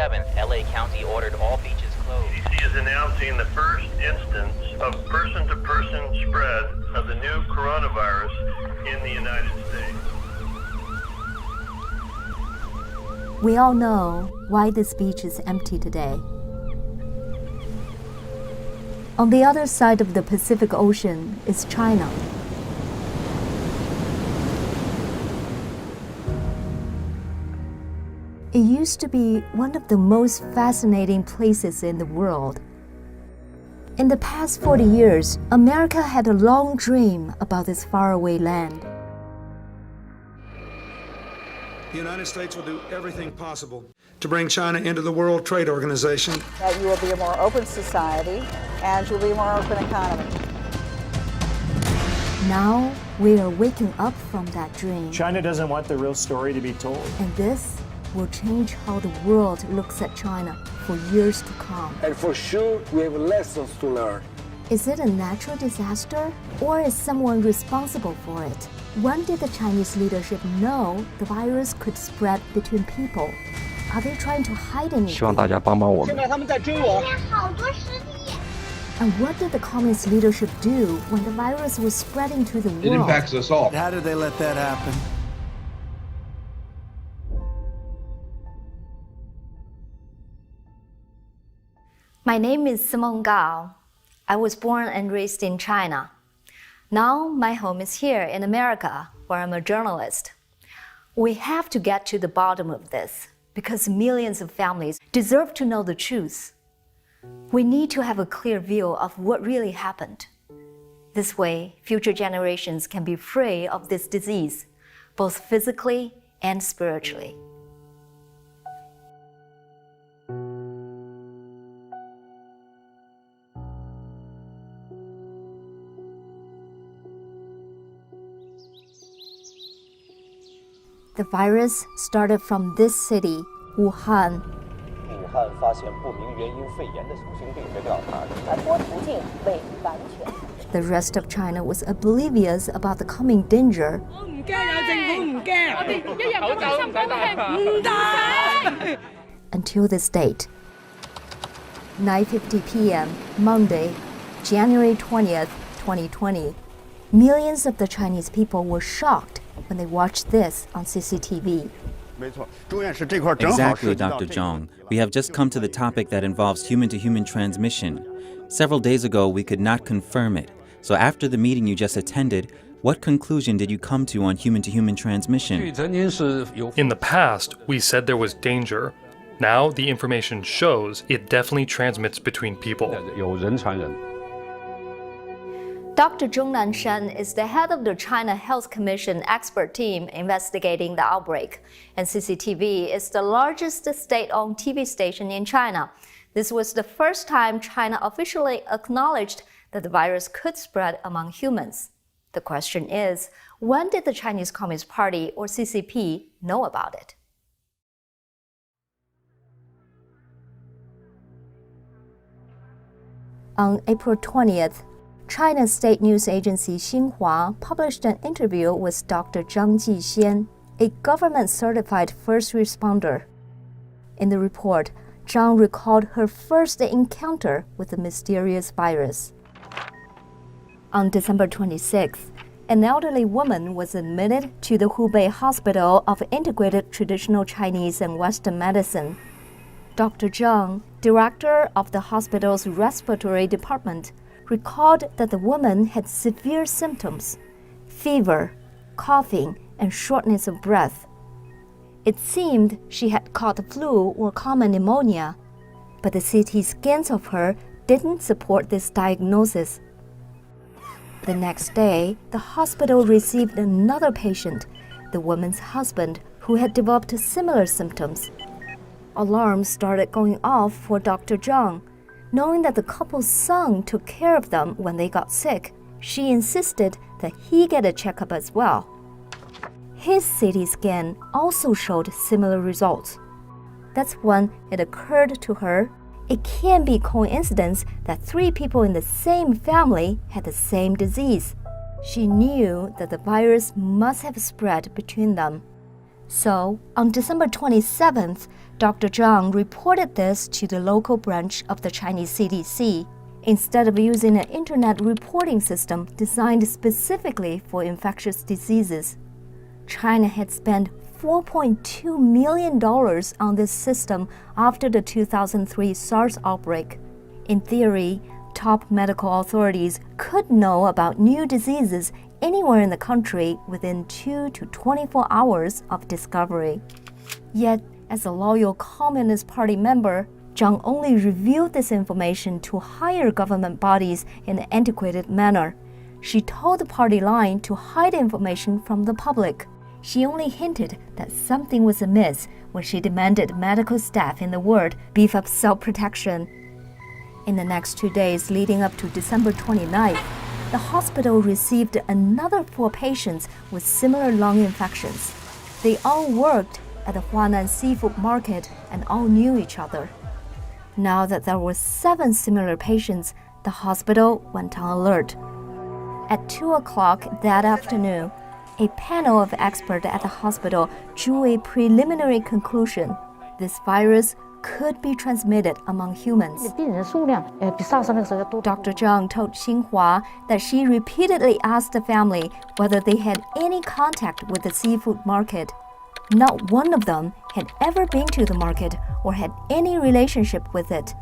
27th, LA County ordered all beaches closed. CDC is announcing the first instance of person-to-person spread of the new coronavirus in the United States. We all know why this beach is empty today. On the other side of the Pacific Ocean is China. It used to be one of the most fascinating places in the world. In the past 40 years, America had a long dream about this faraway land. The United States will do everything possible to bring China into the World Trade Organization. That you will be a more open society and you'll be a more open economy. Now we are waking up from that dream. China doesn't want the real story to be told. And this will change how the world looks at China for years to come. And for sure, we have lessons to learn. Is it a natural disaster, or is someone responsible for it? When did the Chinese leadership know the virus could spread between people? Are they trying to hide anything? 希望大家帮帮我们。 And what did the communist leadership do when the virus was spreading to the world? It impacts us all. How did they let that happen? My name is Simone Gao. I was born and raised in China. Now my home is here in America, where I'm a journalist. We have to get to the bottom of this, because millions of families deserve to know the truth. We need to have a clear view of what really happened. This way, future generations can be free of this disease, both physically and spiritually. The virus started from this city, Wuhan. 武汉发现不明原因肺炎的属性病被调查，传播途径未完全。 The rest of China was oblivious about the coming danger. Until this date. 9:50 p.m. Monday, January 20th, 2020. Millions of the Chinese people were shocked when they watched this on CCTV. Exactly, Dr. Zhang. We have just come to the topic that involves human-to-human transmission. Several days ago, we could not confirm it. So after the meeting you just attended, what conclusion did you come to on human-to-human transmission? In the past, we said there was danger. Now, the information shows it definitely transmits between people. Dr. Zhong Nanshan is the head of the China Health Commission expert team investigating the outbreak. And CCTV is the largest state-owned TV station in China. This was the first time China officially acknowledged that the virus could spread among humans. The question is, when did the Chinese Communist Party, or CCP, know about it? On April 20th, China's state news agency Xinhua published an interview with Dr. Zhang Jixian, a government-certified first responder. In the report, Zhang recalled her first encounter with the mysterious virus. On December 26th, an elderly woman was admitted to the Hubei Hospital of Integrated Traditional Chinese and Western Medicine. Dr. Zhang, director of the hospital's respiratory department, recalled that the woman had severe symptoms: fever, coughing, and shortness of breath. It seemed she had caught the flu or common pneumonia, but the CT scans of her didn't support this diagnosis. The next day, the hospital received another patient, the woman's husband, who had developed similar symptoms. Alarms started going off for Dr. Zhang. Knowing that the couple's son took care of them when they got sick, she insisted that he get a checkup as well. His CT scan also showed similar results. That's when it occurred to her, it can't be coincidence that 3 people in the same family had the same disease. She knew that the virus must have spread between them. So, on December 27th, Dr. Zhang reported this to the local branch of the Chinese CDC instead of using an internet reporting system designed specifically for infectious diseases. China had spent $4.2 million on this system after the 2003 SARS outbreak. In theory, top medical authorities could know about new diseases anywhere in the country within 2 to 24 hours of discovery. Yet, as a loyal Communist Party member, Zhang only revealed this information to higher government bodies in an antiquated manner. She told the party line to hide information from the public. She only hinted that something was amiss when she demanded medical staff in the world beef up self-protection. In the next 2 days leading up to December 29th, the hospital received another 4 patients with similar lung infections. They all worked at the Huanan seafood market and all knew each other. Now that there were 7 similar patients, the hospital went on alert. At 2 o'clock that afternoon, a panel of experts at the hospital drew a preliminary conclusion. This virus could be transmitted among humans. Dr. Zhang told Xinhua that she repeatedly asked the family whether they had any contact with the seafood market. Not one of them had ever been to the market or had any relationship with it.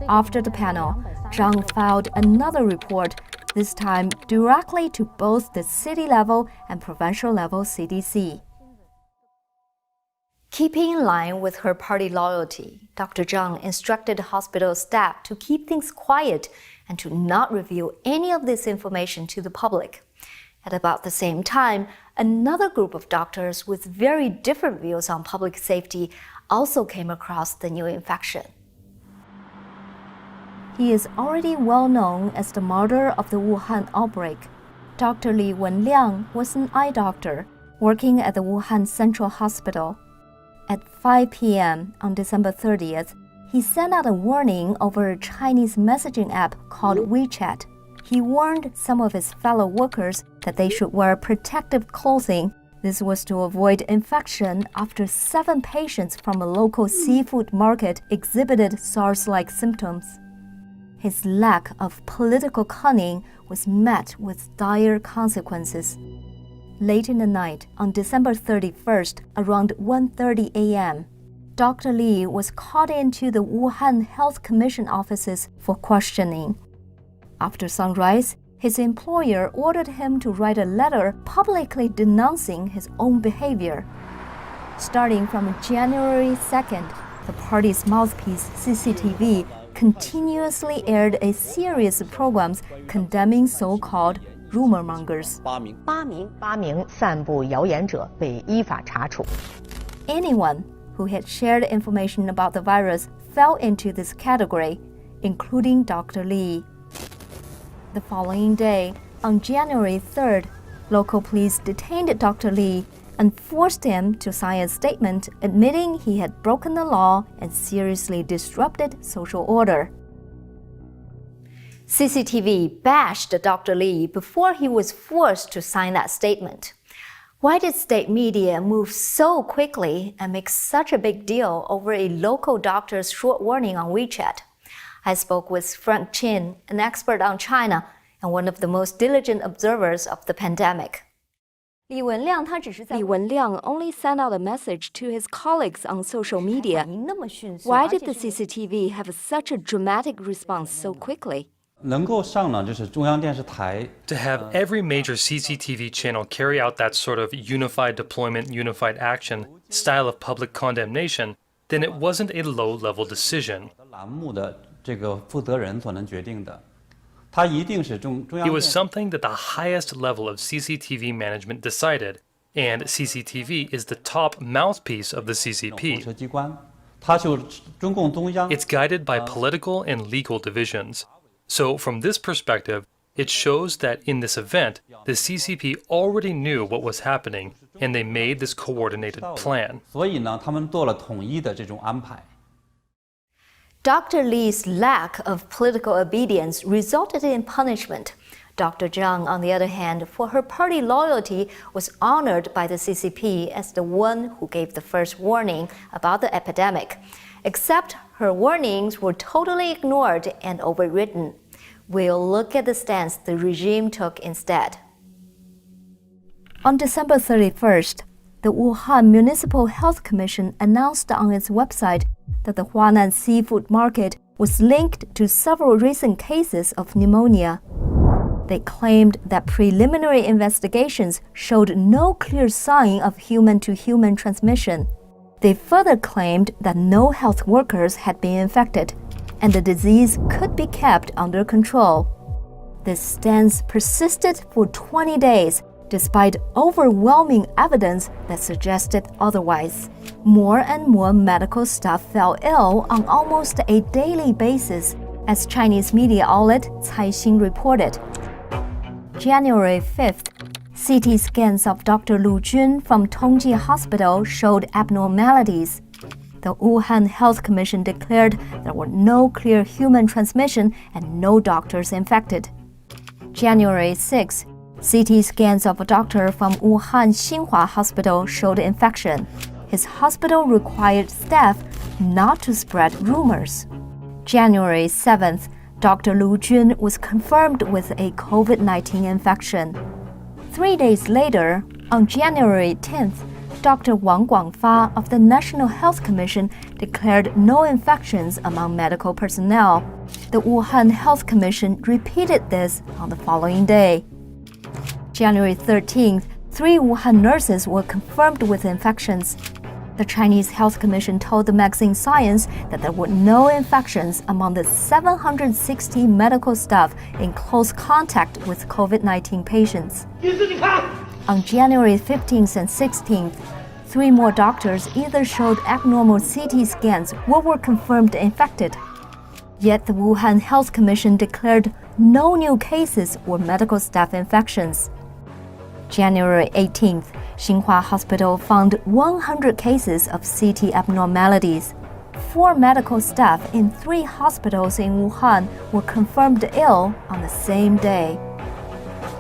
After the panel, Zhang filed another report, this time directly to both the city level and provincial level CDC. Keeping in line with her party loyalty, Dr. Zhang instructed the hospital staff to keep things quiet and to not reveal any of this information to the public. At about the same time, another group of doctors with very different views on public safety also came across the new infection. He is already well known as the martyr of the Wuhan outbreak. Dr. Li Wenliang was an eye doctor working at the Wuhan Central Hospital. At 5 p.m. on December 30th, he sent out a warning over a Chinese messaging app called WeChat. He warned some of his fellow workers that they should wear protective clothing. This was to avoid infection after 7 patients from a local seafood market exhibited SARS-like symptoms. His lack of political cunning was met with dire consequences. Late in the night, on December 31st, around 1:30 a.m., Dr. Li was called into the Wuhan Health Commission offices for questioning. After sunrise, his employer ordered him to write a letter publicly denouncing his own behavior. Starting from January 2nd, the party's mouthpiece, CCTV, continuously aired a series of programs condemning so-called rumor mongers. Anyone who had shared information about the virus fell into this category, including Dr. Li. The following day, on January 3rd, local police detained Dr. Li and forced him to sign a statement admitting he had broken the law and seriously disrupted social order. CCTV bashed Dr. Li before he was forced to sign that statement. Why did state media move so quickly and make such a big deal over a local doctor's short warning on WeChat? I spoke with Frank Chin, an expert on China and one of the most diligent observers of the pandemic. Li Wenliang only sent out a message to his colleagues on social media. Why did the CCTV have such a dramatic response so quickly? To have every major CCTV channel carry out that sort of unified deployment, unified action style of public condemnation, then it wasn't a low-level decision. It was something that the highest level of CCTV management decided, and CCTV is the top mouthpiece of the CCP. It's guided by political and legal divisions. So from this perspective, it shows that in this event, the CCP already knew what was happening, and they made this coordinated plan. Dr. Li's lack of political obedience resulted in punishment. Dr. Zhang, on the other hand, for her party loyalty, was honored by the CCP as the one who gave the first warning about the epidemic. Except her warnings were totally ignored and overridden. We'll look at the stance the regime took instead. On December 31st, the Wuhan Municipal Health Commission announced on its website that the Huanan seafood market was linked to several recent cases of pneumonia. They claimed that preliminary investigations showed no clear sign of human-to-human transmission. They further claimed that no health workers had been infected, and the disease could be kept under control. This stance persisted for 20 days, despite overwhelming evidence that suggested otherwise. More and more medical staff fell ill on almost a daily basis, as Chinese media outlet Caixin reported. January 5th, CT scans of Dr. Lu Jun from Tongji Hospital showed abnormalities. The Wuhan Health Commission declared there were no clear human transmission and no doctors infected. January 6, CT scans of a doctor from Wuhan Xinhua Hospital showed infection. His hospital required staff not to spread rumors. January 7th, Dr. Lu Jun was confirmed with a COVID-19 infection. 3 days later, on January 10th, Dr. Wang Guangfa of the National Health Commission declared no infections among medical personnel. The Wuhan Health Commission repeated this on the following day. January 13th, 3 Wuhan nurses were confirmed with infections. The Chinese Health Commission told the magazine Science that there were no infections among the 760 medical staff in close contact with COVID-19 patients. On January 15th and 16th, 3 more doctors either showed abnormal CT scans or were confirmed infected. Yet the Wuhan Health Commission declared no new cases or medical staff infections. January 18th, Xinhua Hospital found 100 cases of CT abnormalities. 4 medical staff in 3 hospitals in Wuhan were confirmed ill on the same day.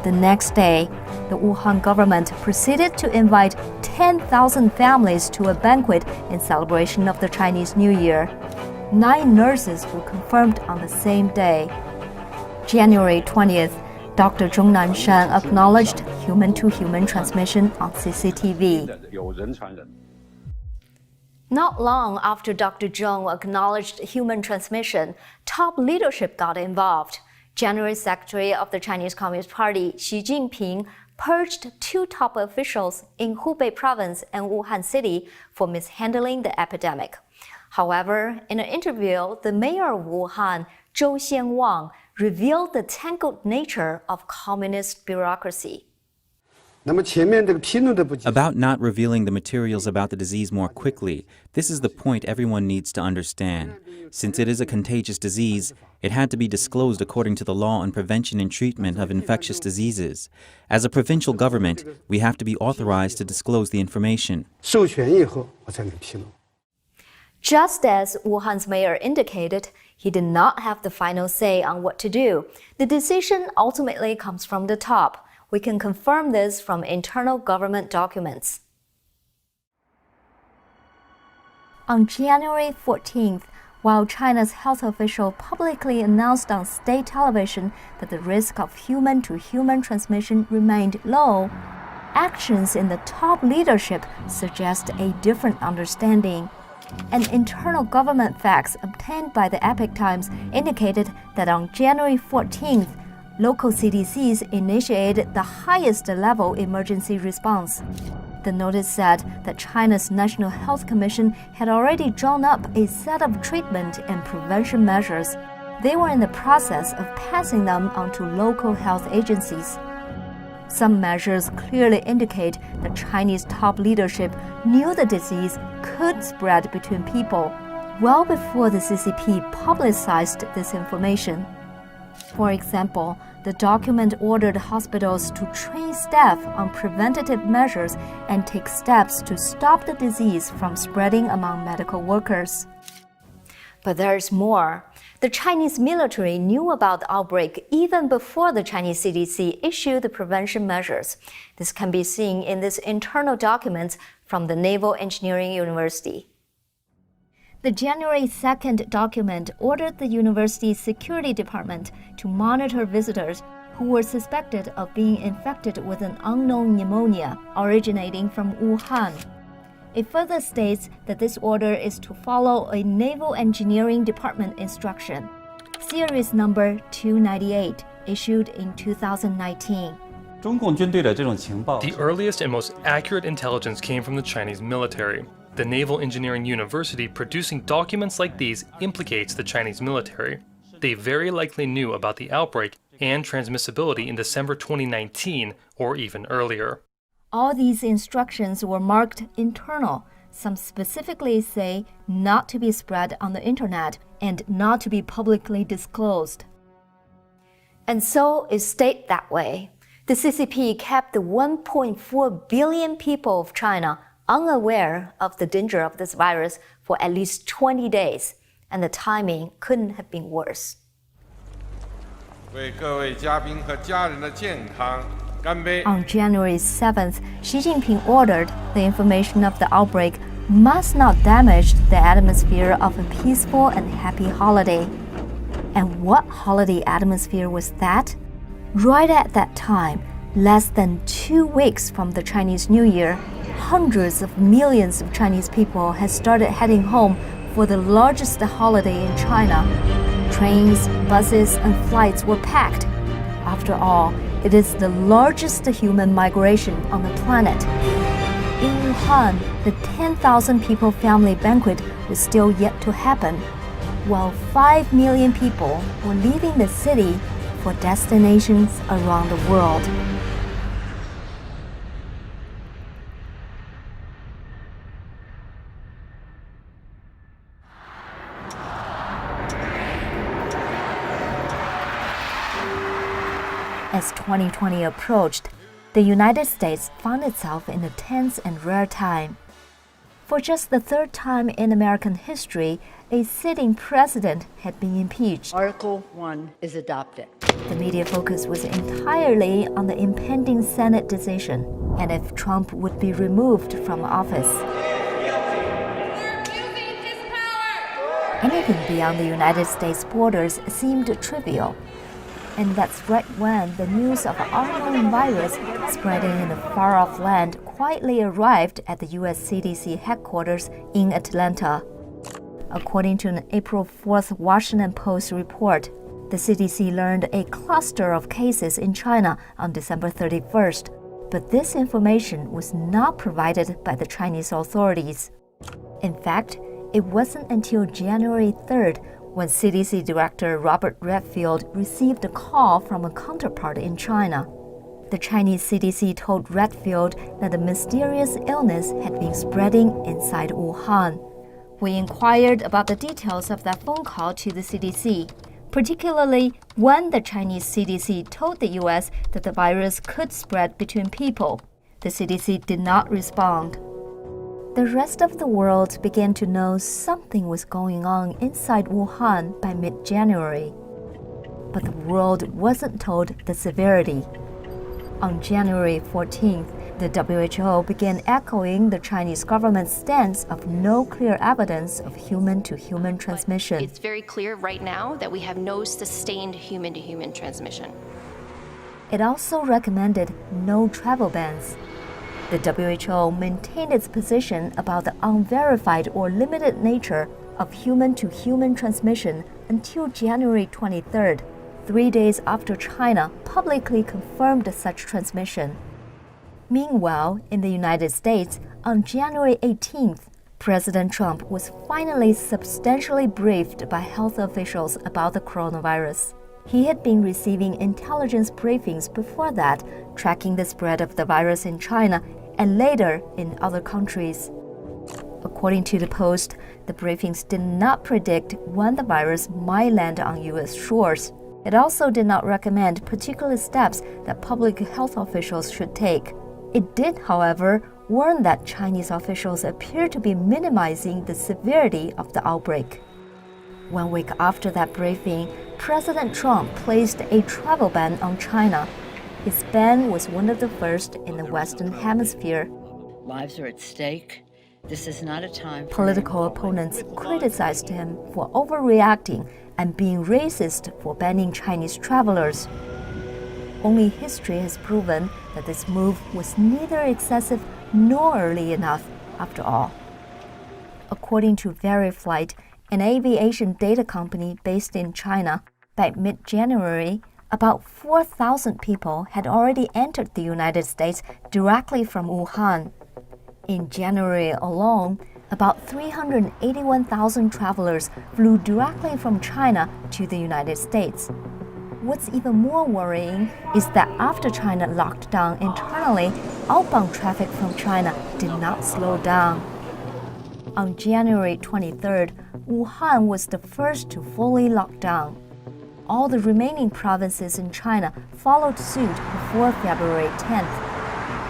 The next day, the Wuhan government proceeded to invite 10,000 families to a banquet in celebration of the Chinese New Year. 9 nurses were confirmed on the same day. January 20th, Dr. Zhong Nanshan acknowledged human-to-human transmission on CCTV. Not long after Dr. Zhong acknowledged human transmission, top leadership got involved. General Secretary of the Chinese Communist Party, Xi Jinping, purged 2 top officials in Hubei province and Wuhan city for mishandling the epidemic. However, in an interview, the mayor of Wuhan, Zhou Xianwang, revealed the tangled nature of communist bureaucracy. About not revealing the materials about the disease more quickly, this is the point everyone needs to understand. Since it is a contagious disease, it had to be disclosed according to the law on prevention and treatment of infectious diseases. As a provincial government, we have to be authorized to disclose the information. Just as Wuhan's mayor indicated, he did not have the final say on what to do. The decision ultimately comes from the top. We can confirm this from internal government documents. On January 14th, while China's health official publicly announced on state television that the risk of human-to-human transmission remained low, actions in the top leadership suggest a different understanding. And internal government facts obtained by the Epoch Times indicated that on January 14th, local CDCs initiated the highest level emergency response. The notice said that China's National Health Commission had already drawn up a set of treatment and prevention measures. They were in the process of passing them on to local health agencies. Some measures clearly indicate that Chinese top leadership knew the disease could spread between people well before the CCP publicized this information. For example, the document ordered hospitals to train staff on preventative measures and take steps to stop the disease from spreading among medical workers. But there's more. The Chinese military knew about the outbreak even before the Chinese CDC issued the prevention measures. This can be seen in this internal documents from the Naval Engineering University. The January 2nd document ordered the university's security department to monitor visitors who were suspected of being infected with an unknown pneumonia originating from Wuhan. It further states that this order is to follow a Naval Engineering Department instruction, Series number 298, issued in 2019. The earliest and most accurate intelligence came from the Chinese military. The Naval Engineering University producing documents like these implicates the Chinese military. They very likely knew about the outbreak and transmissibility in December 2019 or even earlier. All these instructions were marked internal. Some specifically say not to be spread on the internet and not to be publicly disclosed. And so it stayed that way. The CCP kept the 1.4 billion people of China unaware of the danger of this virus for at least 20 days, and the timing couldn't have been worse. 为各位嘉宾和家人的健康干杯。 On January 7th, Xi Jinping ordered the information of the outbreak must not damage the atmosphere of a peaceful and happy holiday. And what holiday atmosphere was that? Right at that time, less than 2 weeks from the Chinese New Year, hundreds of millions of Chinese people had started heading home for the largest holiday in China. Trains, buses, and flights were packed. After all, it is the largest human migration on the planet. In Wuhan, the 10,000 people family banquet was still yet to happen, while 5 million people were leaving the city for destinations around the world. As 2020 approached, the United States found itself in a tense and rare time. For just the third time in American history, a sitting president had been impeached. Article 1 is adopted. The media focus was entirely on the impending Senate decision and if Trump would be removed from office. Anything beyond the United States borders seemed trivial. And that's right when the news of an unknown virus spreading in a far-off land quietly arrived at the U.S. CDC headquarters in Atlanta. According to an April 4th Washington Post report, the CDC learned a cluster of cases in China on December 31st, but this information was not provided by the Chinese authorities. In fact, it wasn't until January 3rd when CDC Director Robert Redfield received a call from a counterpart in China. The Chinese CDC told Redfield that a mysterious illness had been spreading inside Wuhan. We inquired about the details of that phone call to the CDC, particularly when the Chinese CDC told the U.S. that the virus could spread between people. The CDC did not respond. The rest of the world began to know something was going on inside Wuhan by mid-January. But the world wasn't told the severity. On January 14th, the WHO began echoing the Chinese government's stance of no clear evidence of human-to-human transmission. It's very clear right now that we have no sustained human-to-human transmission. It also recommended no travel bans. The WHO maintained its position about the unverified or limited nature of human-to-human transmission until January 23rd, 3 days after China publicly confirmed such transmission. Meanwhile, in the United States, on January 18th, President Trump was finally substantially briefed by health officials about the coronavirus. He had been receiving intelligence briefings before that, tracking the spread of the virus in China and later in other countries. According to the Post, the briefings did not predict when the virus might land on U.S. shores. It also did not recommend particular steps that public health officials should take. It did, however, warn that Chinese officials appear to be minimizing the severity of the outbreak. 1 week after that briefing, President Trump placed a travel ban on China. His ban was one of the first in the Western Hemisphere. Lives are at stake. This is not a time for Political opponents criticized him for overreacting and being racist for banning Chinese travelers. Only history has proven that this move was neither excessive nor early enough, after all. According to Veriflight, an aviation data company based in China, by mid-January, about 4,000 people had already entered the United States directly from Wuhan. In January alone, about 381,000 travelers flew directly from China to the United States. What's even more worrying is that after China locked down internally, outbound traffic from China did not slow down. On January 23rd, Wuhan was the first to fully lock down. All the remaining provinces in China followed suit before February 10th.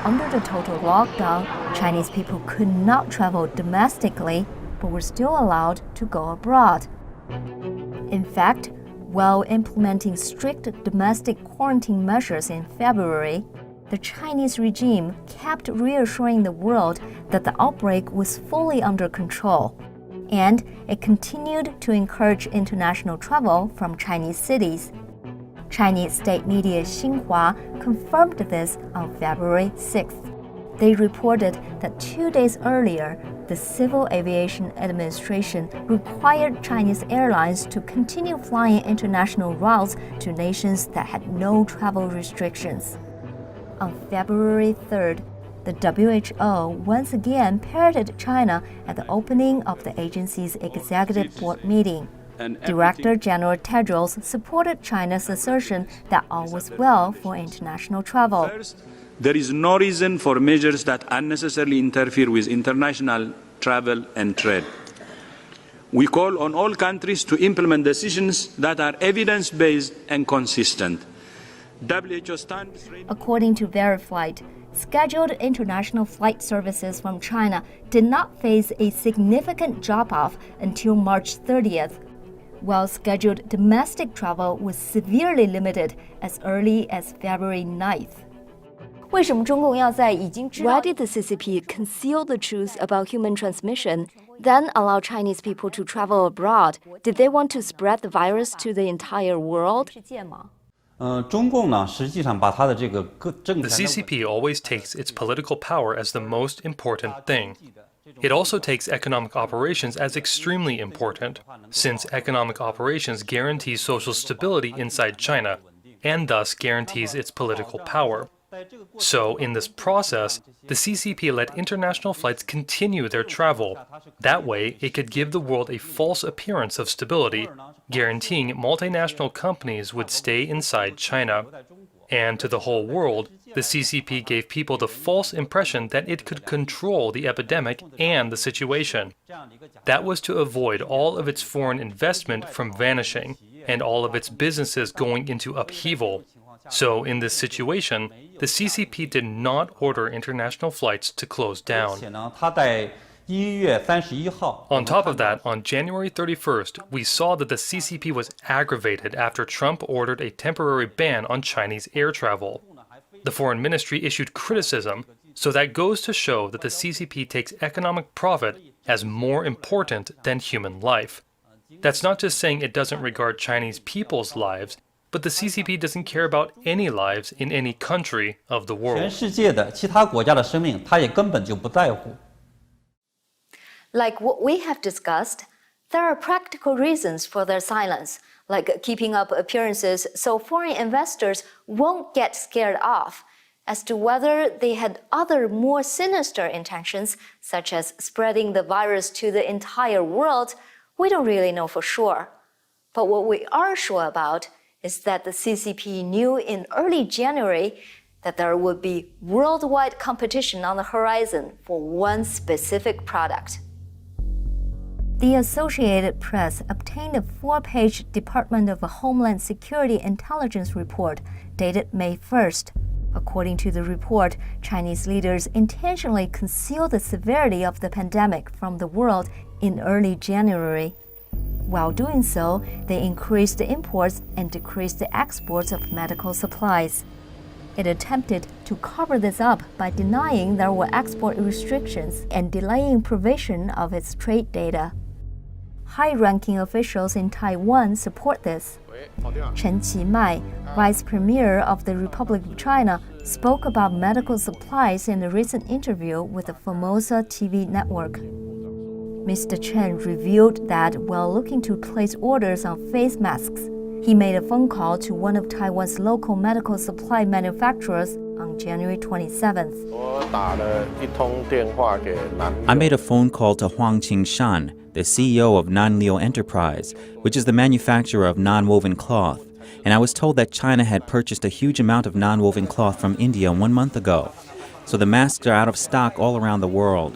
Under the total lockdown, Chinese people could not travel domestically, but were still allowed to go abroad. In fact, while implementing strict domestic quarantine measures in February, the Chinese regime kept reassuring the world that the outbreak was fully under control, and it continued to encourage international travel from Chinese cities. Chinese state media Xinhua confirmed this on February 6th. They reported that 2 days earlier, the Civil Aviation Administration required Chinese airlines to continue flying international routes to nations that had no travel restrictions. On February 3rd, the WHO once again parroted China at the opening of the agency's executive board meeting. Director General Tedros supported China's assertion that all was well for international travel. There is no reason for measures that unnecessarily interfere with international travel and trade. We call on all countries to implement decisions that are evidence-based and consistent. WHO stands... According to Veriflight, scheduled international flight services from China did not face a significant drop-off until March 30th, while scheduled domestic travel was severely limited as early as February 9th. Why did the CCP conceal the truth about human transmission, then allow Chinese people to travel abroad? Did they want to spread the virus to the entire world? The CCP always takes its political power as the most important thing. It also takes economic operations as extremely important, since economic operations guarantee social stability inside China, and thus guarantees its political power. So, in this process, the CCP let international flights continue their travel. That way, it could give the world a false appearance of stability, guaranteeing multinational companies would stay inside China. And to the whole world, the CCP gave people the false impression that it could control the epidemic and the situation. That was to avoid all of its foreign investment from vanishing, and all of its businesses going into upheaval. So, in this situation, the CCP did not order international flights to close down. On top of that, on January 31st, we saw that the CCP was aggravated after Trump ordered a temporary ban on Chinese air travel. The Foreign Ministry issued criticism, so that goes to show that the CCP takes economic profit as more important than human life. That's not just saying it doesn't regard Chinese people's lives, but the CCP doesn't care about any lives in any country of the world. Like what we have discussed, there are practical reasons for their silence, like keeping up appearances so foreign investors won't get scared off. As to whether they had other more sinister intentions, such as spreading the virus to the entire world, we don't really know for sure. But what we are sure about is that the CCP knew in early January that there would be worldwide competition on the horizon for one specific product. The Associated Press obtained a 4-page Department of Homeland Security intelligence report dated May 1st. According to the report, Chinese leaders intentionally concealed the severity of the pandemic from the world in early January. While doing so, they increased the imports and decreased the exports of medical supplies. It attempted to cover this up by denying there were export restrictions and delaying provision of its trade data. High-ranking officials in Taiwan support this. Chen Qimai, Vice Premier of the Republic of China, spoke about medical supplies in a recent interview with the Formosa TV network. Mr. Chen revealed that while looking to place orders on face masks, he made a phone call to one of Taiwan's local medical supply manufacturers on January 27th. I made a phone call to Huang Qingshan, the CEO of Nanliu Enterprise, which is the manufacturer of non-woven cloth, and I was told that China had purchased a huge amount of non-woven cloth from India 1 month ago. So the masks are out of stock all around the world.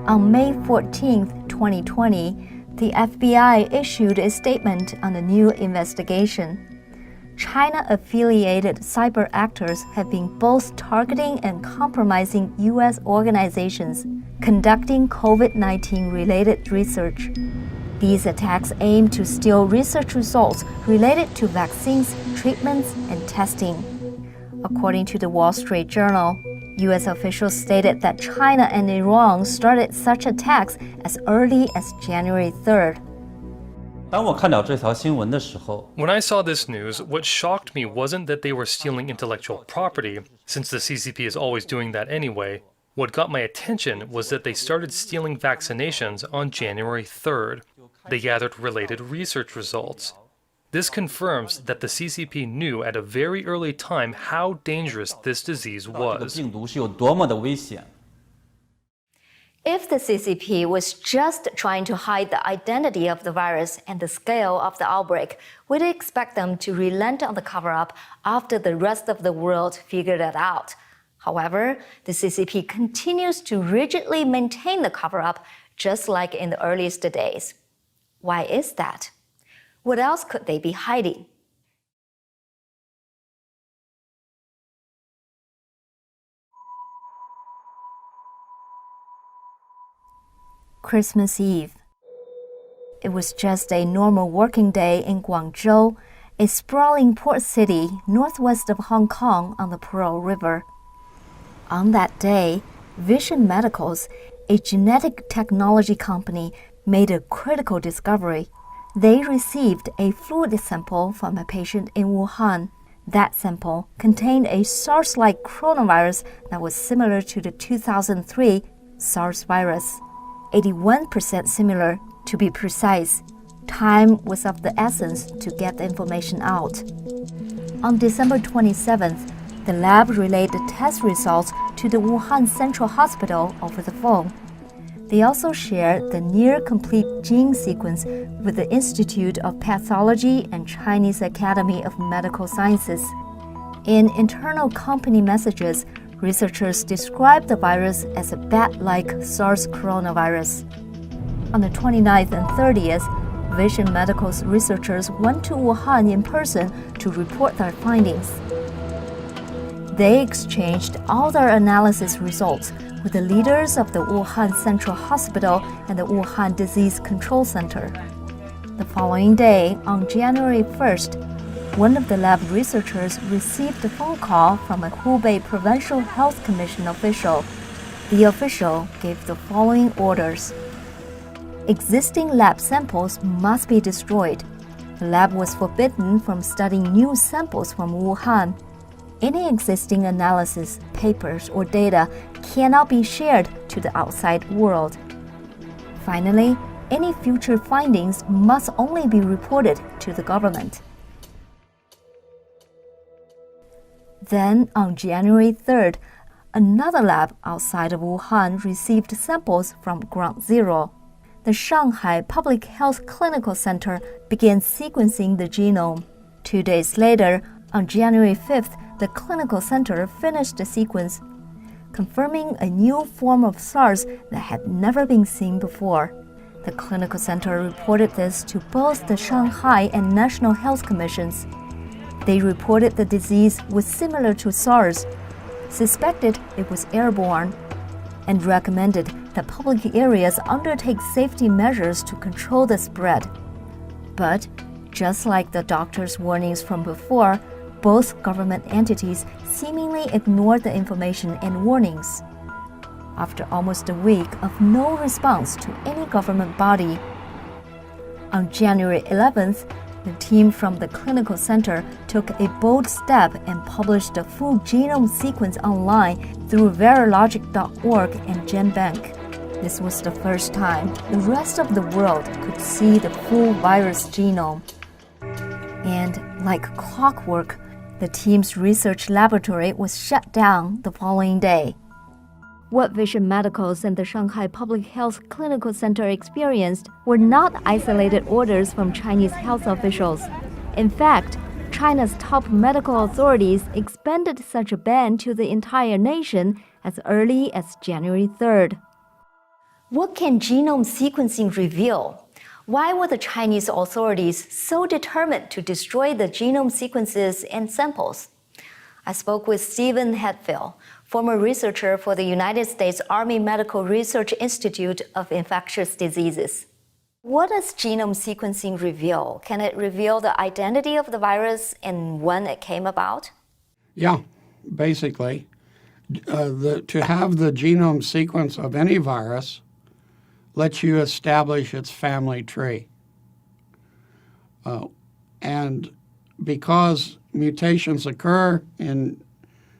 On May 14, 2020, the FBI issued a statement on a new investigation. China-affiliated cyber actors have been both targeting and compromising U.S. organizations conducting COVID-19 related research. These attacks aim to steal research results related to vaccines, treatments, and testing. According to the Wall Street Journal, U.S. officials stated that China and Iran started such attacks as early as January 3rd. When I saw this news, what shocked me wasn't that they were stealing intellectual property, since the CCP is always doing that anyway. What got my attention was that they started stealing vaccinations on January 3rd. They gathered related research results. This confirms that the CCP knew at a very early time how dangerous this disease was. If the CCP was just trying to hide the identity of the virus and the scale of the outbreak, we'd expect them to relent on the cover-up after the rest of the world figured it out. However, the CCP continues to rigidly maintain the cover-up, just like in the earliest days. Why is that? What else could they be hiding? Christmas Eve. It was just a normal working day in Guangzhou, a sprawling port city northwest of Hong Kong on the Pearl River. On that day, Vision Medicals, a genetic technology company, made a critical discovery. They received a fluid sample from a patient in Wuhan. That sample contained a SARS-like coronavirus that was similar to the 2003 SARS virus. 81% similar, to be precise. Time was of the essence to get the information out. On December 27th, the lab relayed the test results to the Wuhan Central Hospital over the phone. They also shared the near-complete gene sequence with the Institute of Pathology and Chinese Academy of Medical Sciences. In internal company messages, researchers described the virus as a bat-like SARS coronavirus. On the 29th and 30th, Vision Medical's researchers went to Wuhan in person to report their findings. They exchanged all their analysis results with the leaders of the Wuhan Central Hospital and the Wuhan Disease Control Center. The following day, on January 1st, one of the lab researchers received a phone call from a Hubei Provincial Health Commission official. The official gave the following orders. Existing lab samples must be destroyed. The lab was forbidden from studying new samples from Wuhan. Any existing analysis, papers, or data cannot be shared to the outside world. Finally, any future findings must only be reported to the government. Then, on January 3rd, another lab outside of Wuhan received samples from Ground Zero. The Shanghai Public Health Clinical Center began sequencing the genome. 2 days later, on January 5th, the clinical center finished the sequence, confirming a new form of SARS that had never been seen before. The clinical center reported this to both the Shanghai and National Health Commissions. They reported the disease was similar to SARS, suspected it was airborne, and recommended that public areas undertake safety measures to control the spread. But, just like the doctor's warnings from before, both government entities seemingly ignored the information and warnings. After almost a week of no response to any government body, on January 11th, the team from the clinical center took a bold step and published the full genome sequence online through Verilogic.org and GenBank. This was the first time the rest of the world could see the full virus genome. And like clockwork, the team's research laboratory was shut down the following day. What Vision Medicals and the Shanghai Public Health Clinical Center experienced were not isolated orders from Chinese health officials. In fact, China's top medical authorities expanded such a ban to the entire nation as early as January 3rd. What can genome sequencing reveal? Why were the Chinese authorities so determined to destroy the genome sequences and samples? I spoke with Stephen Hatfield, former researcher for the United States Army Medical Research Institute of Infectious Diseases. What does genome sequencing reveal? Can it reveal the identity of the virus and when it came about? Yeah, basically. To have the genome sequence of any virus lets you establish its family tree. And because mutations occur in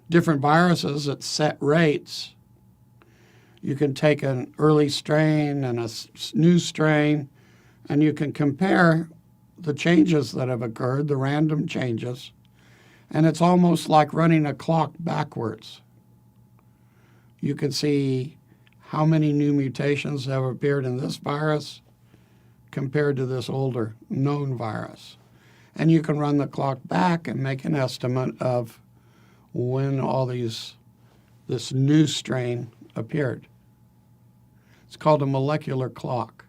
different viruses at set rates, you can take an early strain and a new strain, and you can compare the changes that have occurred, the random changes, and it's almost like running a clock backwards. You can see how many new mutations have appeared in this virus compared to this older known virus. And you can run the clock back and make an estimate of when all this new strain appeared. It's called a molecular clock.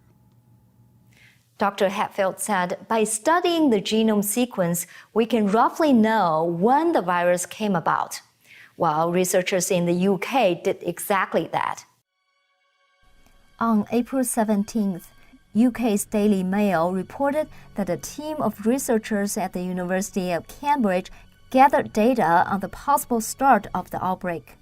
Dr. Hatfield said, by studying the genome sequence, we can roughly know when the virus came about, while researchers in the UK did exactly that. On April 17th, UK's Daily Mail reported that a team of researchers at the University of Cambridge gathered data on the possible start of the outbreak.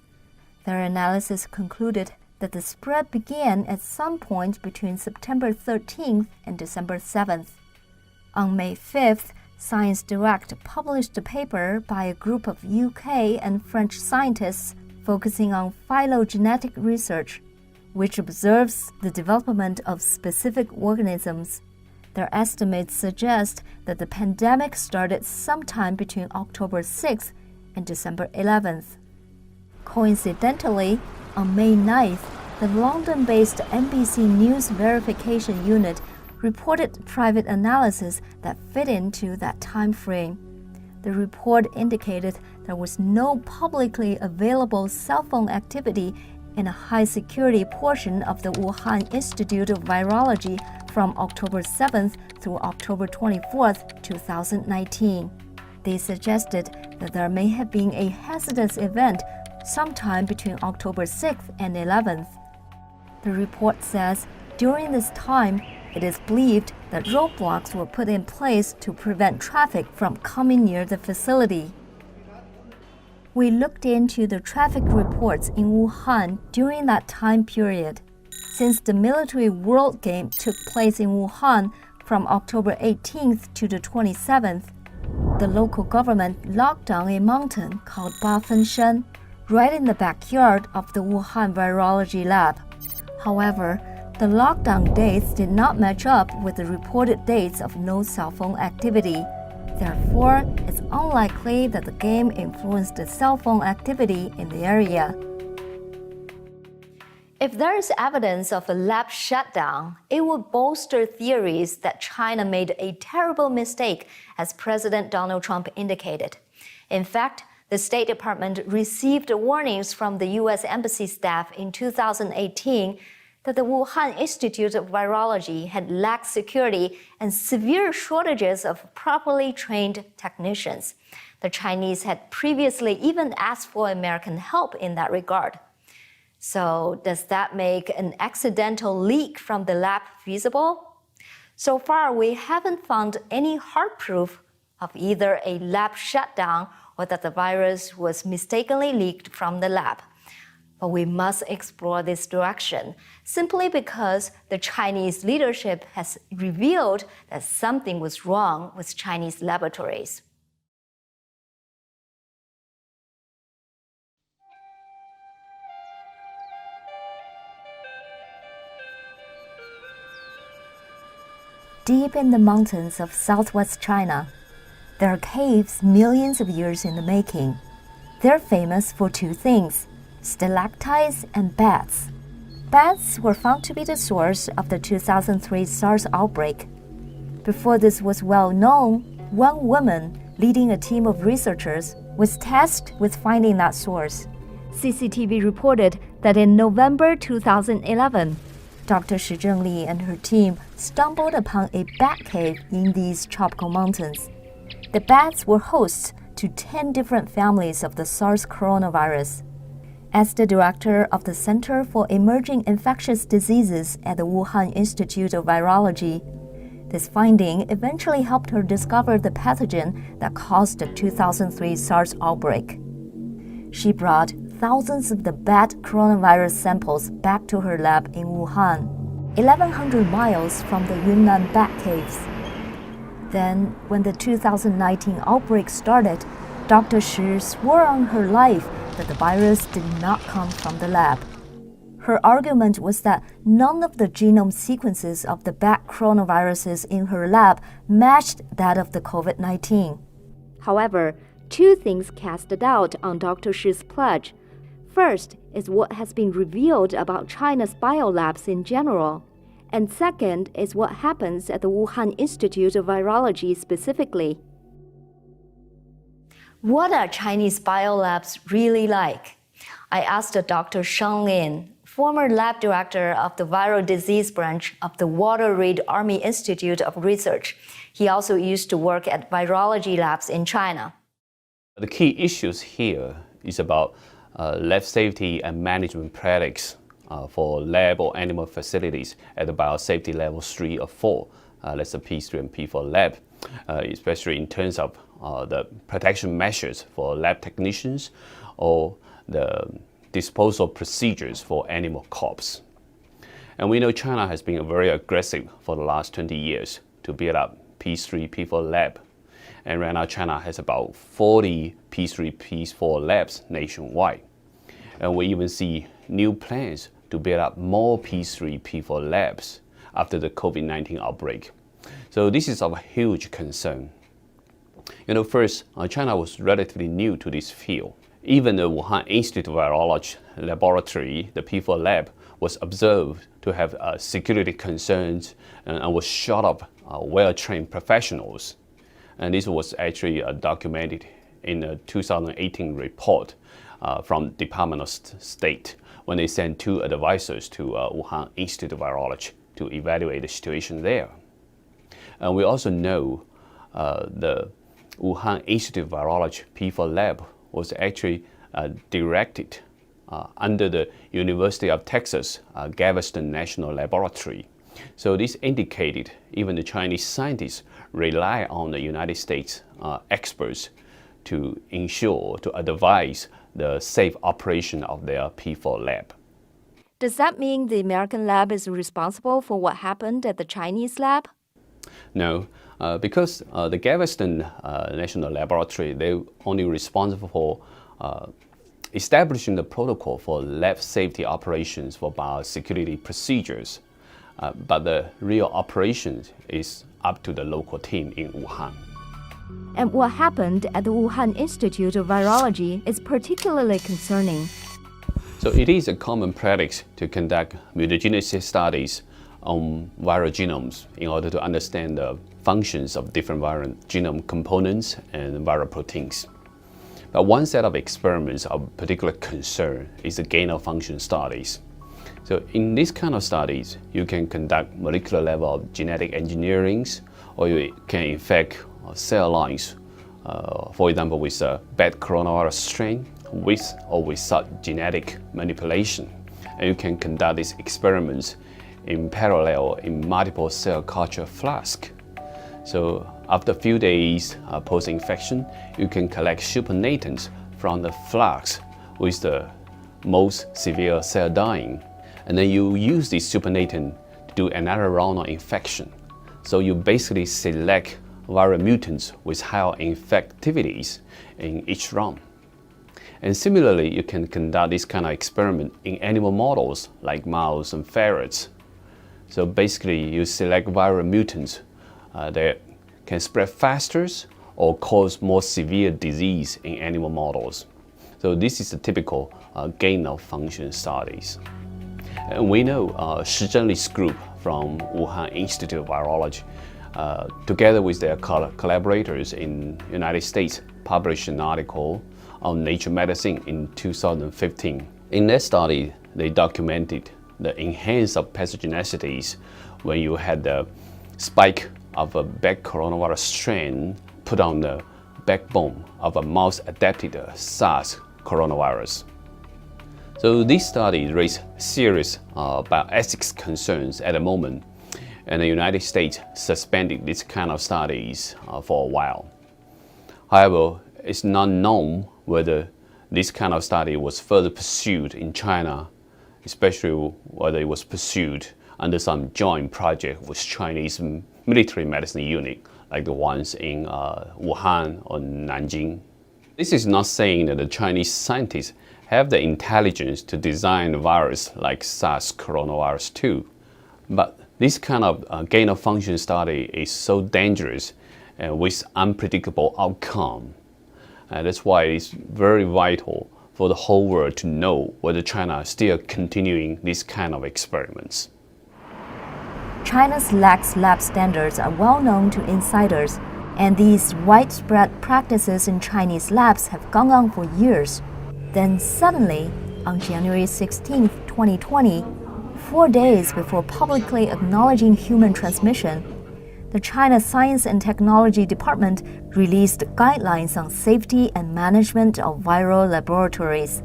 Their analysis concluded that the spread began at some point between September 13th and December 7th. On May 5th, Science Direct published a paper by a group of UK and French scientists focusing on phylogenetic research, which observes the development of specific organisms. Their estimates suggest that the pandemic started sometime between October 6th and December 11th. Coincidentally, on May 9th, the London-based NBC News verification unit reported private analysis that fit into that time frame. The report indicated there was no publicly available cell phone activity in a high-security portion of the Wuhan Institute of Virology from October 7th through October 24th, 2019. They suggested that there may have been a hazardous event sometime between October 6th and 11th. The report says during this time, it is believed that roadblocks were put in place to prevent traffic from coming near the facility. We looked into the traffic reports in Wuhan during that time period. Since the Military World Game took place in Wuhan from October 18th to the 27th, the local government locked down a mountain called Bafenshan, right in the backyard of the Wuhan Virology Lab. However, the lockdown dates did not match up with the reported dates of no cell phone activity. Therefore, it's unlikely that the game influenced the cell phone activity in the area. If there is evidence of a lab shutdown, it would bolster theories that China made a terrible mistake, as President Donald Trump indicated. In fact, the State Department received warnings from the U.S. Embassy staff in 2018 that the Wuhan Institute of Virology had lacked security and severe shortages of properly trained technicians. The Chinese had previously even asked for American help in that regard. So does that make an accidental leak from the lab feasible? So far, we haven't found any hard proof of either a lab shutdown or that the virus was mistakenly leaked from the lab. But we must explore this direction, simply because the Chinese leadership has revealed that something was wrong with Chinese laboratories. Deep in the mountains of southwest China, there are caves millions of years in the making. They're famous for two things: stalactites and bats. Bats were found to be the source of the 2003 SARS outbreak. Before this was well known, one woman leading a team of researchers was tasked with finding that source. CCTV reported that in November 2011, Dr. Shi Zhengli and her team stumbled upon a bat cave in these tropical mountains. The bats were hosts to 10 different families of the SARS coronavirus. As the director of the Center for Emerging Infectious Diseases at the Wuhan Institute of Virology, this finding eventually helped her discover the pathogen that caused the 2003 SARS outbreak. She brought thousands of the bat coronavirus samples back to her lab in Wuhan, 1,100 miles from the Yunnan bat caves. Then, when the 2019 outbreak started, Dr. Shi swore on her life that the virus did not come from the lab. Her argument was that none of the genome sequences of the bat coronaviruses in her lab matched that of the COVID-19. However, two things cast a doubt on Dr. Shi's pledge. First is what has been revealed about China's biolabs in general. And second is what happens at the Wuhan Institute of Virology specifically. What are Chinese biolabs really like? I asked Dr. Sheng Lin, former lab director of the viral disease branch of the Walter Reed Army Institute of Research. He also used to work at virology labs in China. The key issues here is about lab safety and management practice for lab or animal facilities at the biosafety level 3 or 4. That's the P3 and P4 lab, especially in terms of the protection measures for lab technicians or the disposal procedures for animal corpse. And we know China has been very aggressive for the last 20 years to build up P3, P4 lab. And right now China has about 40 P3, P4 labs nationwide. And we even see new plans to build up more P3, P4 labs after the COVID-19 outbreak. So this is of a huge concern. First, China was relatively new to this field. Even the Wuhan Institute of Virology laboratory, the P4 lab, was observed to have security concerns and was shot up well-trained professionals. And this was actually documented in a 2018 report from Department of State when they sent 2 advisors to Wuhan Institute of Virology to evaluate the situation there. And we also know the Wuhan Institute of Virology P4 lab was actually directed under the University of Texas Galveston National Laboratory. So this indicated even the Chinese scientists rely on the United States experts to ensure, to advise the safe operation of their P4 lab. Does that mean the American lab is responsible for what happened at the Chinese lab? No, because the Galveston National Laboratory, they're only responsible for establishing the protocol for lab safety operations for biosecurity procedures. But the real operation is up to the local team in Wuhan. And what happened at the Wuhan Institute of Virology is particularly concerning. So it is a common practice to conduct mutagenicity studies on viral genomes in order to understand the functions of different viral genome components and viral proteins. But one set of experiments of particular concern is the gain-of-function studies. So in this kind of studies, you can conduct molecular level of genetic engineering, or you can infect cell lines, for example, with a bad coronavirus strain, with or without genetic manipulation. and you can conduct these experiments in parallel in multiple cell culture flask. So after a few days post-infection, you can collect supernatants from the flask with the most severe cell dying. And then you use this supernatant to do another round of infection. So you basically select viral mutants with higher infectivities in each round. And similarly, you can conduct this kind of experiment in animal models like mouse and ferrets. So basically, you select viral mutants that can spread faster or cause more severe disease in animal models. So this is the typical gain-of-function studies. And we know Shi Zhenli's group from Wuhan Institute of Virology, together with their collaborators in the United States, published an article on Nature Medicine in 2015. In that study, they documented the enhanced pathogenicities when you had the spike of a bad coronavirus strain put on the backbone of a mouse-adapted SARS coronavirus. So this study raised serious bioethics concerns at the moment, and the United States suspended this kind of studies for a while. However, it's not known whether this kind of study was further pursued in China, especially whether it was pursued under some joint project with Chinese military medicine unit, like the ones in Wuhan or Nanjing. This is not saying that the Chinese scientists have the intelligence to design a virus like SARS coronavirus 2, but this kind of gain-of-function study is so dangerous and with unpredictable outcome. That's why it's very vital for the whole world to know whether China is still continuing these kind of experiments. China's lax lab standards are well known to insiders, and these widespread practices in Chinese labs have gone on for years. Then suddenly, on January 16, 2020, 4 days before publicly acknowledging human transmission, the China Science and Technology Department released guidelines on safety and management of viral laboratories.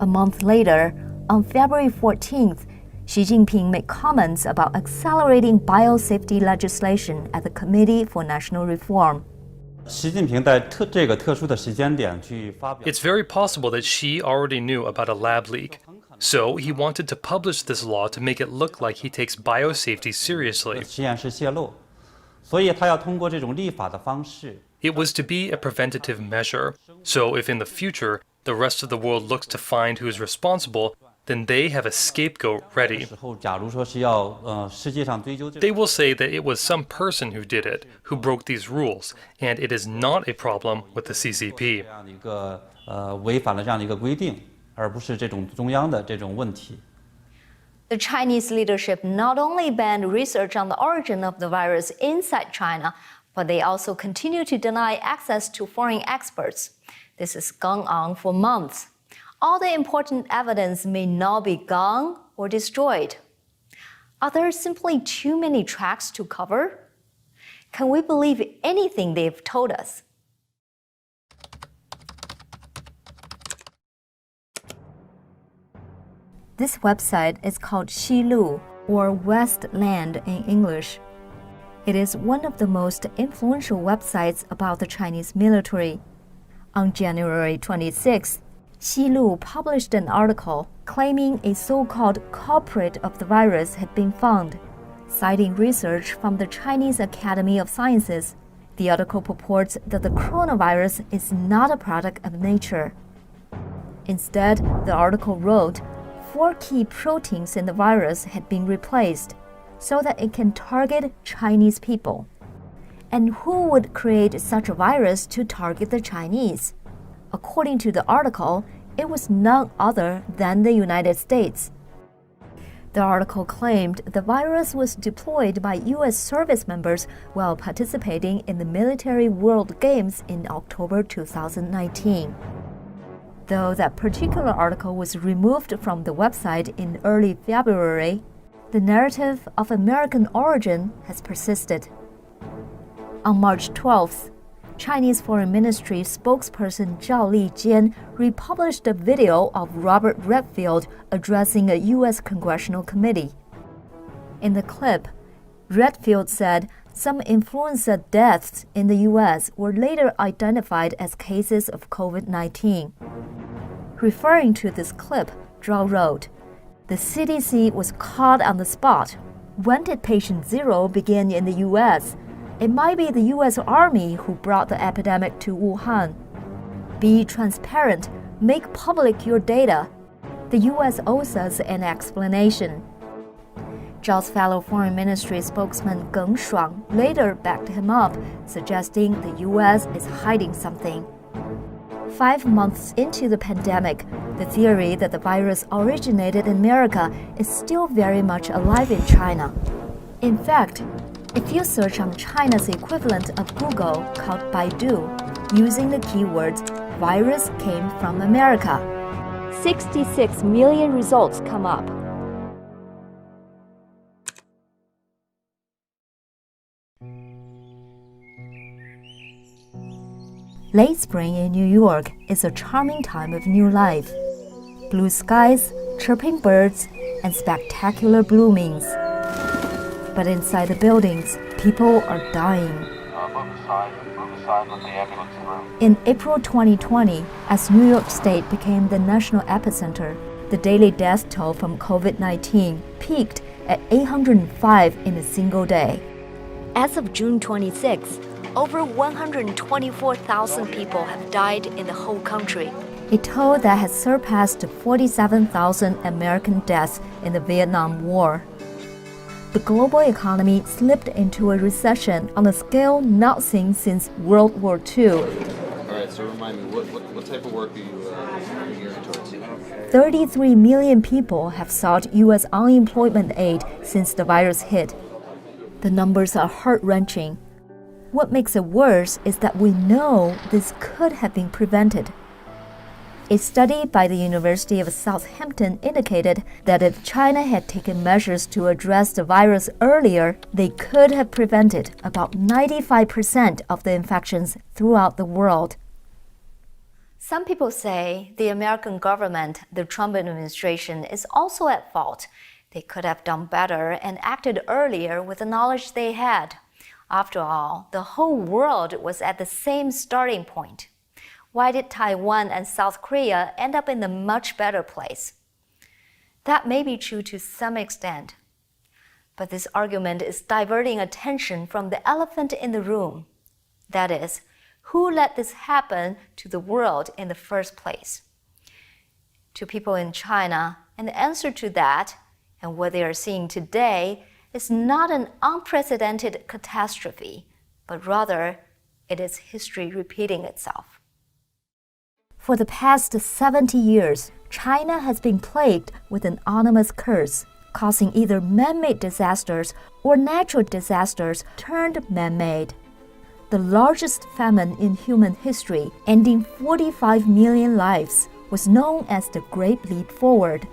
A month later, on February 14th, Xi Jinping made comments about accelerating biosafety legislation at the Committee for National Reform. It's very possible that Xi already knew about a lab leak. So he wanted to publish this law to make it look like he takes biosafety seriously. It was to be a preventative measure. So if in the future the rest of the world looks to find who is responsible, then they have a scapegoat ready. They will say that it was some person who did it, who broke these rules, and it is not a problem with the CCP. The Chinese leadership not only banned research on the origin of the virus inside China, but they also continue to deny access to foreign experts. This has gone on for months. All the important evidence may now be gone or destroyed. Are there simply too many tracks to cover? Can we believe anything they've told us? This website is called Xilu, or Westland in English. It is one of the most influential websites about the Chinese military. On January 26th, Xilu published an article claiming a so-called culprit of the virus had been found. Citing research from the Chinese Academy of Sciences, the article purports that the coronavirus is not a product of nature. Instead, the article wrote 4 key proteins in the virus had been replaced so that it can target Chinese people. And who would create such a virus to target the Chinese? According to the article, it was none other than the United States. The article claimed the virus was deployed by U.S. service members while participating in the Military World Games in October 2019. Though that particular article was removed from the website in early February, the narrative of American origin has persisted. On March 12th, Chinese Foreign Ministry spokesperson Zhao Lijian republished a video of Robert Redfield addressing a U.S. congressional committee. In the clip, Redfield said some influenza deaths in the U.S. were later identified as cases of COVID-19. Referring to this clip, Zhao wrote, "The CDC was caught on the spot. When did patient zero begin in the U.S.? It might be the U.S. Army who brought the epidemic to Wuhan. Be transparent. Make public your data. The U.S. owes us an explanation." Zhao's fellow Foreign Ministry spokesman Geng Shuang later backed him up, suggesting the U.S. is hiding something. 5 months into the pandemic, the theory that the virus originated in America is still very much alive in China. In fact, if you search on China's equivalent of Google called Baidu, using the keywords "virus came from America," 66 million results come up. Late spring in New York is a charming time of new life. Blue skies, chirping birds, and spectacular bloomings. But inside the buildings, people are dying. In April 2020, as New York State became the national epicenter, the daily death toll from COVID-19 peaked at 805 in a single day. As of June 26, over 124,000 people have died in the whole country, a toll that has surpassed 47,000 American deaths in the Vietnam War. The global economy slipped into a recession on a scale not seen since World War II. All right, so remind me, what type of work are you gearing towards? 33 million people have sought U.S. unemployment aid since the virus hit. The numbers are heart-wrenching. What makes it worse is that we know this could have been prevented. A study by the University of Southampton indicated that if China had taken measures to address the virus earlier, they could have prevented about 95% of the infections throughout the world. Some people say the American government, the Trump administration, is also at fault. They could have done better and acted earlier with the knowledge they had. After all, the whole world was at the same starting point. Why did Taiwan and South Korea end up in a much better place? That may be true to some extent. But this argument is diverting attention from the elephant in the room. That is, who let this happen to the world in the first place? To people in China, an answer to that, and what they are seeing today, is not an unprecedented catastrophe, but rather it is history repeating itself. For the past 70 years, China has been plagued with an ominous curse, causing either man-made disasters or natural disasters turned man-made. The largest famine in human history, ending 45 million lives, was known as the Great Leap Forward.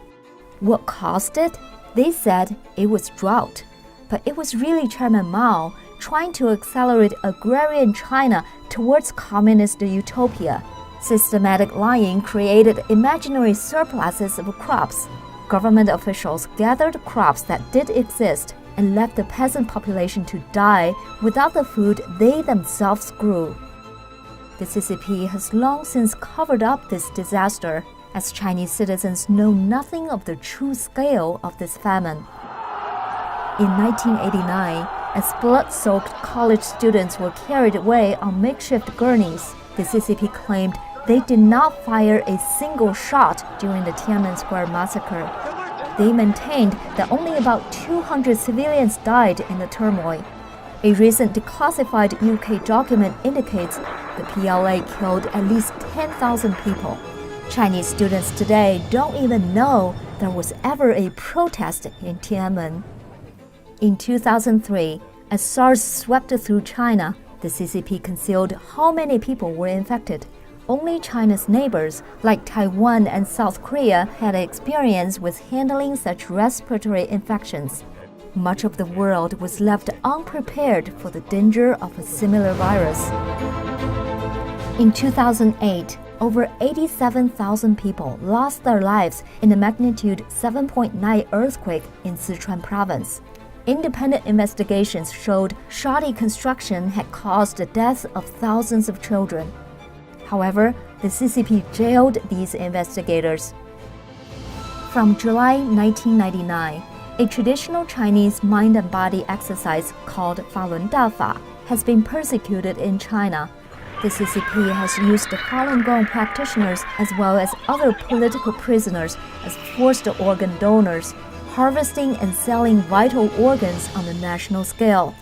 What caused it? They said it was drought. But it was really Chairman Mao trying to accelerate agrarian China towards communist utopia. Systematic lying created imaginary surpluses of crops. Government officials gathered crops that did exist and left the peasant population to die without the food they themselves grew. The CCP has long since covered up this disaster, as Chinese citizens know nothing of the true scale of this famine. In 1989, as blood-soaked college students were carried away on makeshift gurneys, the CCP claimed they did not fire a single shot during the Tiananmen Square massacre. They maintained that only about 200 civilians died in the turmoil. A recent declassified UK document indicates the PLA killed at least 10,000 people. Chinese students today don't even know there was ever a protest in Tiananmen. In 2003, as SARS swept through China, the CCP concealed how many people were infected. Only China's neighbors, like Taiwan and South Korea, had experience with handling such respiratory infections. Much of the world was left unprepared for the danger of a similar virus. In 2008, over 87,000 people lost their lives in a magnitude 7.9 earthquake in Sichuan province. Independent investigations showed shoddy construction had caused the death of thousands of children. However, the CCP jailed these investigators. From July 1999, a traditional Chinese mind and body exercise called Falun Dafa has been persecuted in China. The CCP has used the Falun Gong practitioners as well as other political prisoners as forced organ donors, harvesting and selling vital organs on a national scale.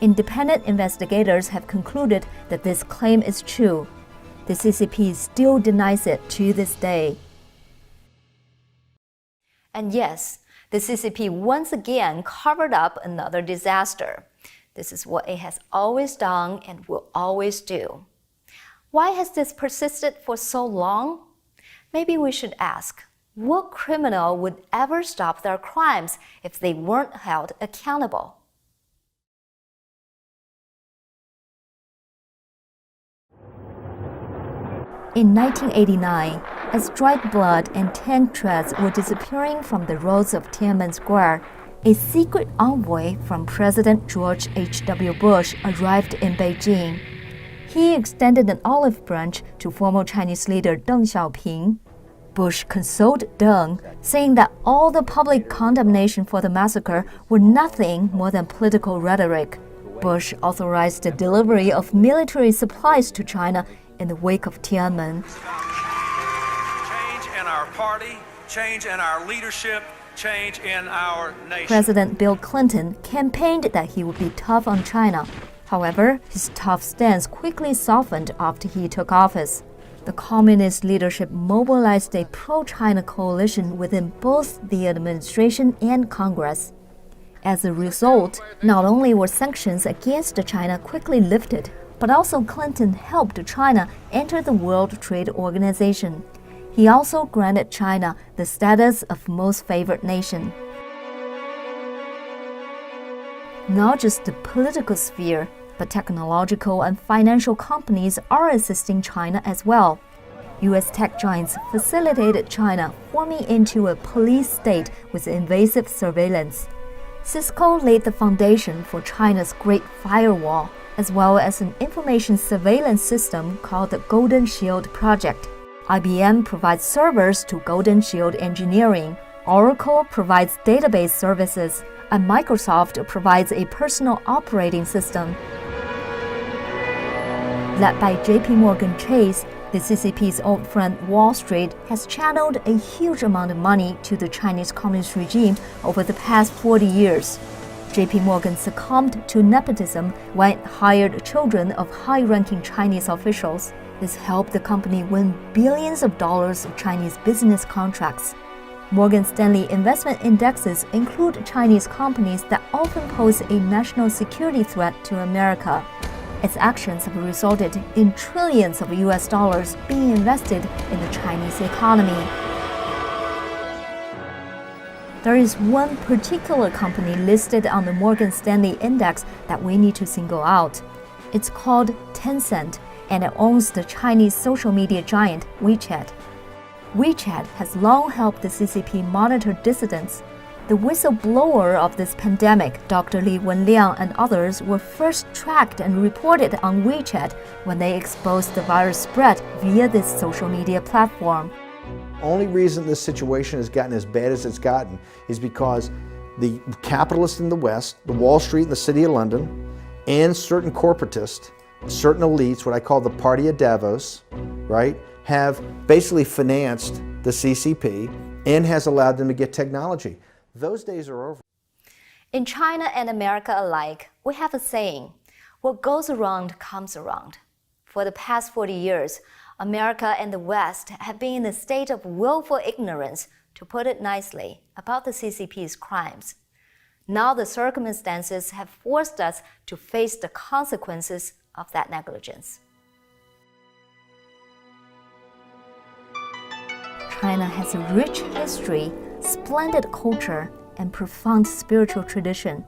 Independent investigators have concluded that this claim is true. The CCP still denies it to this day. And yes, the CCP once again covered up another disaster. This is what it has always done and will always do. Why has this persisted for so long? Maybe we should ask, what criminal would ever stop their crimes if they weren't held accountable? In 1989, as dried blood and tank treads were disappearing from the roads of Tiananmen Square, a secret envoy from President George H.W. Bush arrived in Beijing. He extended an olive branch to former Chinese leader Deng Xiaoping. Bush consoled Deng, saying that all the public condemnation for the massacre were nothing more than political rhetoric. Bush authorized the delivery of military supplies to China in the wake of Tiananmen. Change in our party, change in our leadership, change in our nation. President Bill Clinton campaigned that he would be tough on China. However, his tough stance quickly softened after he took office. The communist leadership mobilized a pro-China coalition within both the administration and Congress. As a result, not only were sanctions against China quickly lifted, but also Clinton helped China enter the World Trade Organization. He also granted China the status of most favored nation. Not just the political sphere, but technological and financial companies are assisting China as well. U.S. tech giants facilitated China forming into a police state with invasive surveillance. Cisco laid the foundation for China's Great Firewall, as well as an information surveillance system called the Golden Shield Project. IBM provides servers to Golden Shield Engineering. Oracle provides database services, and Microsoft provides a personal operating system. Led by JP Morgan Chase, the CCP's old friend Wall Street has channeled a huge amount of money to the Chinese Communist regime over the past 40 years. JP Morgan succumbed to nepotism when it hired children of high-ranking Chinese officials. This helped the company win billions of dollars of Chinese business contracts. Morgan Stanley investment indexes include Chinese companies that often pose a national security threat to America. Its actions have resulted in trillions of US dollars being invested in the Chinese economy. There is one particular company listed on the Morgan Stanley index that we need to single out. It's called Tencent, and it owns the Chinese social media giant WeChat. WeChat has long helped the CCP monitor dissidents. The whistleblower of this pandemic, Dr. Li Wenliang and others, were first tracked and reported on WeChat when they exposed the virus spread via this social media platform. Only reason this situation has gotten as bad as it's gotten is because the capitalists in the West, the Wall Street and the City of London, and certain corporatists, certain elites, what I call the Party of Davos, right, have basically financed the CCP and has allowed them to get technology. Those days are over. In China and America alike, we have a saying, what goes around comes around. For the past 40 years, America and the West have been in a state of willful ignorance, to put it nicely, about the CCP's crimes. Now the circumstances have forced us to face the consequences of that negligence. China has a rich history, splendid culture, and profound spiritual tradition.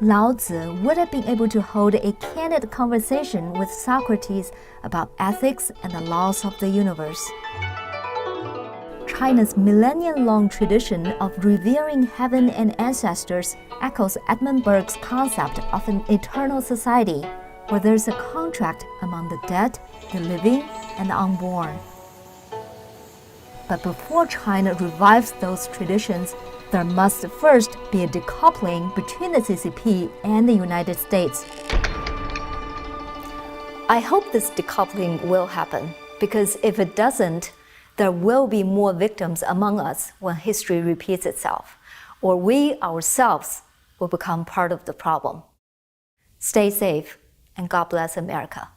Lao Tzu would have been able to hold a candid conversation with Socrates about ethics and the laws of the universe. China's millennium-long tradition of revering heaven and ancestors echoes Edmund Burke's concept of an eternal society, where there's a contract among the dead, the living, and the unborn. But before China revives those traditions, there must first be a decoupling between the CCP and the United States. I hope this decoupling will happen, because if it doesn't, there will be more victims among us when history repeats itself, or we ourselves will become part of the problem. Stay safe, and God bless America.